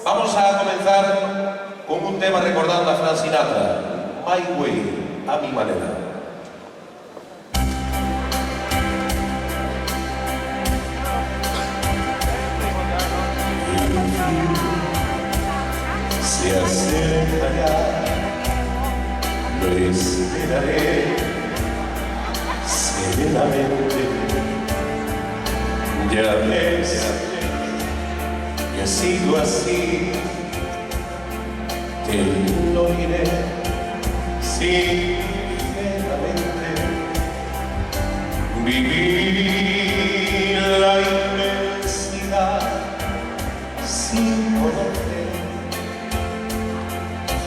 Vamos a comenzar con un tema recordando a Frank Sinatra, My Way, a mi manera. Se acerca ya, lo esperaré serenamente. Ya ves que ha sido así, te lo diré sinceramente. Vivir la inmensidad sin conocer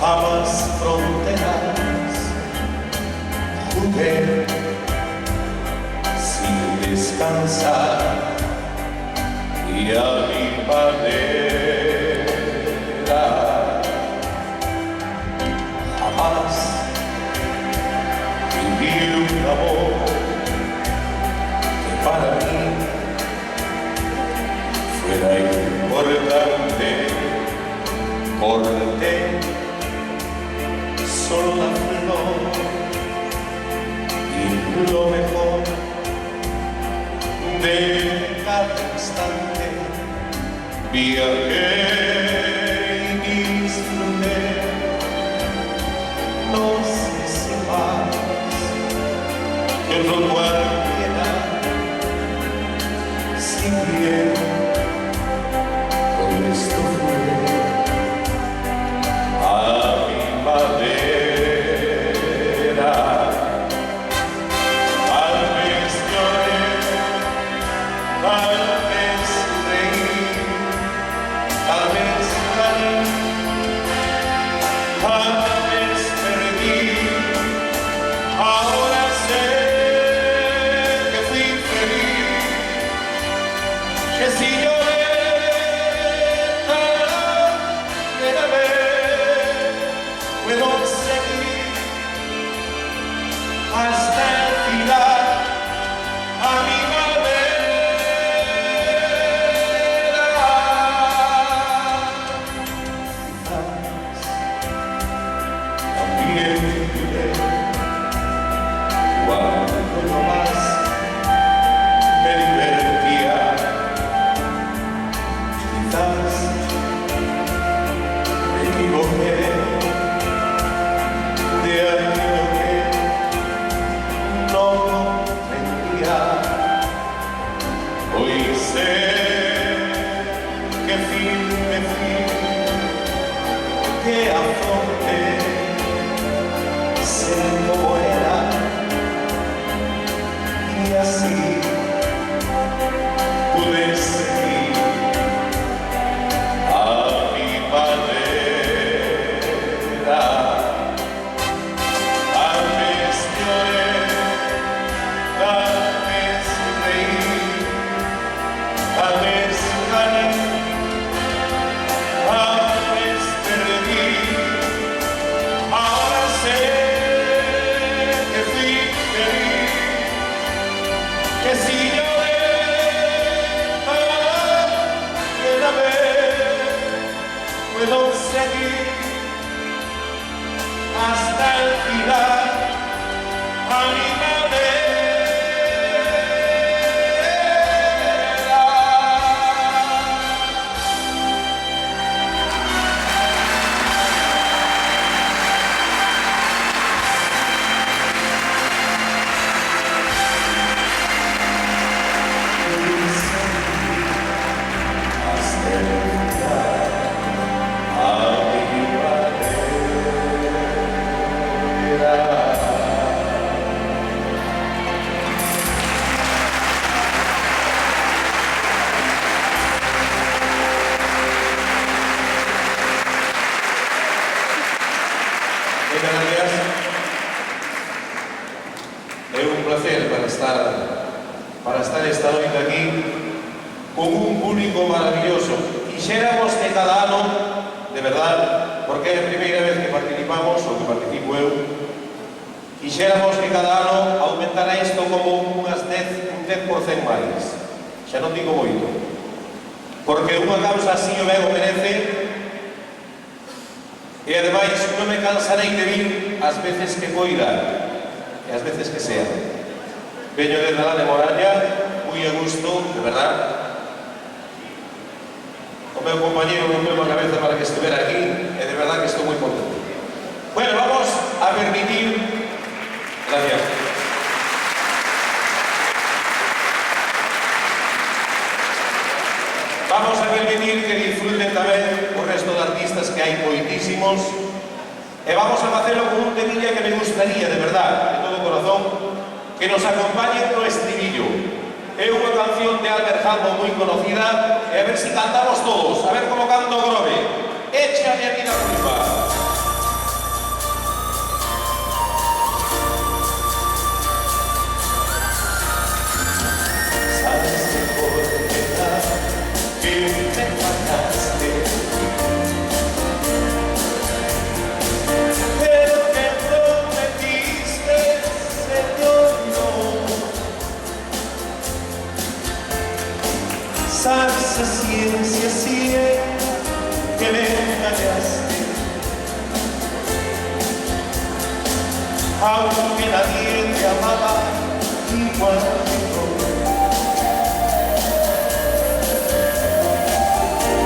jamás fronteras, jugué sin descansar y a mi manera. Jamás viví un amor que para mí fuera importante. Corté solo la flor y lo mejor de cada instante. Viajé y disfruté, no sé si más que otro cualquiera, si bien con esto fue a mi manera. Tal vez lloré, tal vez reí, tal vez gané, tal vez perdí. Ahora sé que fui feliz, que si lloré tal vez puedo seguir hasta el final a mi manera. También viviré cuando no más me divertía. Quizás me equivoqué de aquello que no comprendía. Hoy sé que firme fui, que afronté ser como era, y así pude seguir a mi manera. Tal vez lloré, tal vez reí, tal vez gané, tal vez perdí. Ahora sé que fui feliz, que si lloré alguna vez puedo seguir hasta el final a mi manera. Hasta el final a mi manera. Muchas gracias. Es un placer para estar esta noche aquí con un público maravilloso. Quisiéramos que cada año, de verdad, porque es la primera vez que participamos, o que participo yo, quisiéramos que cada año aumentara isto como un 10% máis. Xa non digo moito. Porque unha causa así o ben o merece E ademais non me cansarei de vir as veces que poida e as veces que sea. Veño desde la de Moralla, moi a gusto, de verdad. O meu compañero non meu a cabeza para que estivera aquí e de verdad que estou moi contento. Bueno, vamos a permitir... Gracias. Vamos a permitir que disfruten tamén o resto de artistas que hai moitísimos e vamos a facelo con un temilla que me gustaría, de verdad, de todo corazón, que nos acompañen no estribillo. É unha canción de Albert Hammond moi conocida e a ver si cantamos todos, a ver como canto o grove. Échame a vida culpa. Sabes a ciencia cierta que me engañaste, aunque nadie te amaba igual que yo.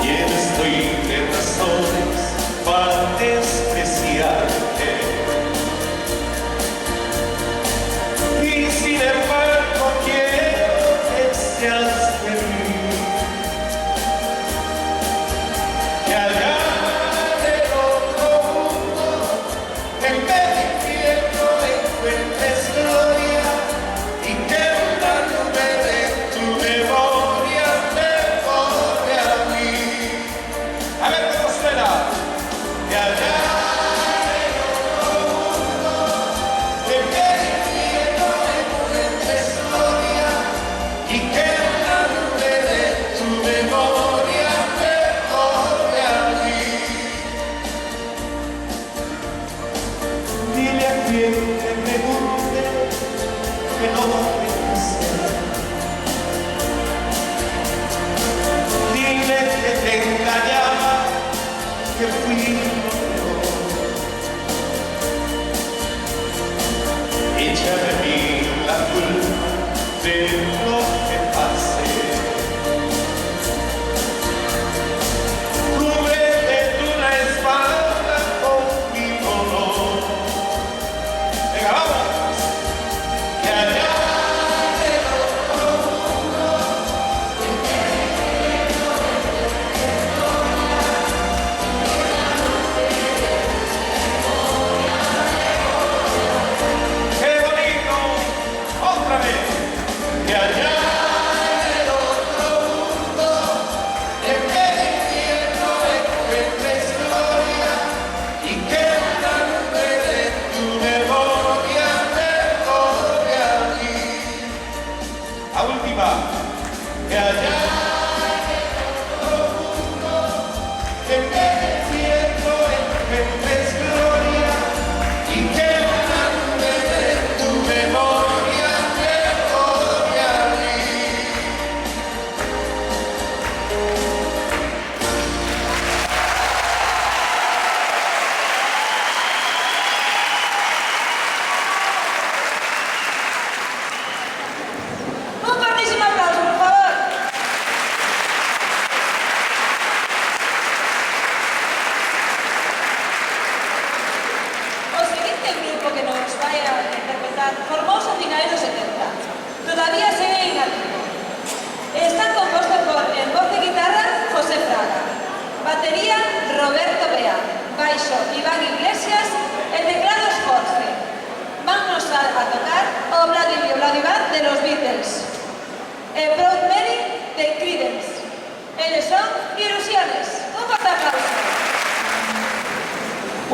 Tienes 20 razones para despreciarte y sin embargo quiero que seas feliz.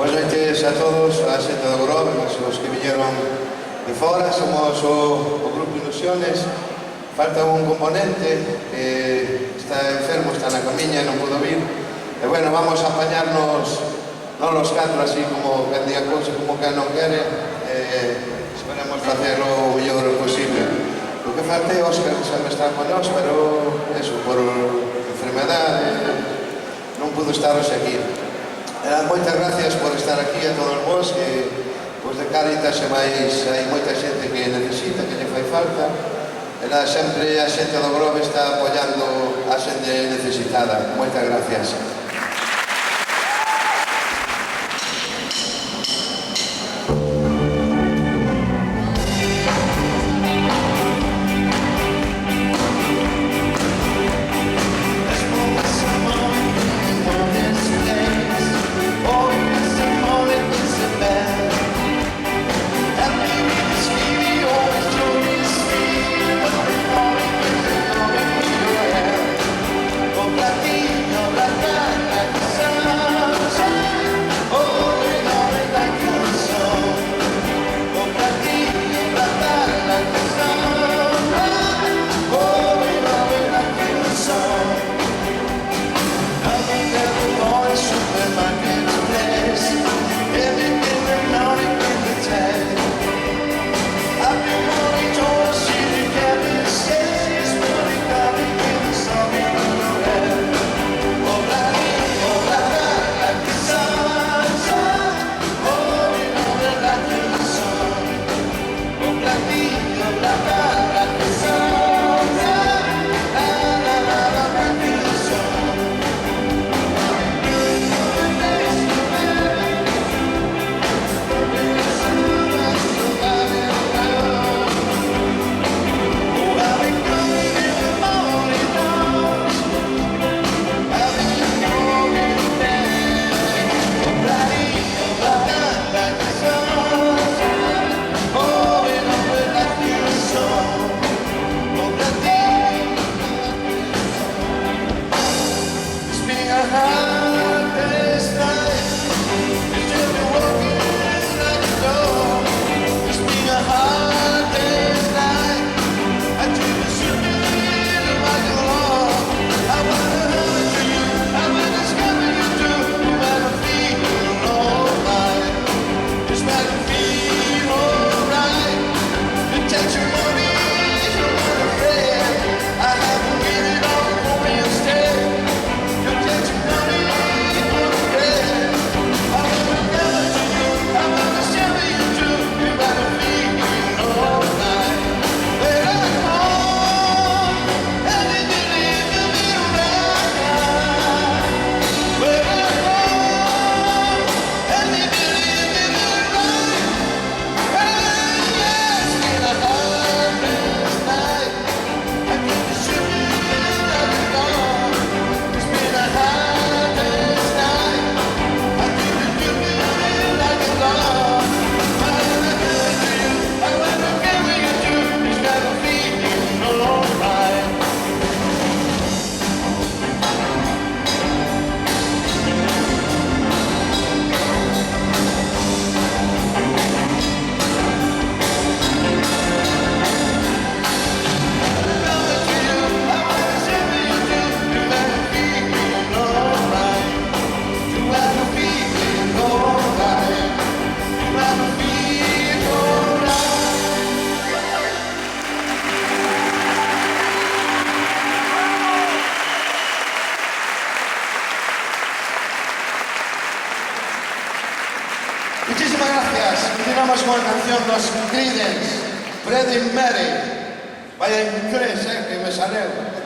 Buenas noches a todos, a xente do Grove, os que viñeron de fora. Somos o Grupo Ilusiones. Falta un componente que está enfermo, está na camiña, non pudo vir. E bueno, vamos a apañarnos non los catro así como que día cousa, como que non quere. Esperemos facer o mellor posible. O que falta é Óscar, que sempre está con nós, pero eso, por enfermedade non pudo estar hoxe aquí. Moitas gracias por estar aquí a todos vos, que pues de Cáritas e máis hai moita xente que necesita, que lle fai falta. E nada, sempre a xente do Grove está apoiando a xente necesitada. Moitas gracias. Muchísimas gracias. Continuamos con la canción Los Creedence, Freddie Mercury. Vaya inglés, que me salió.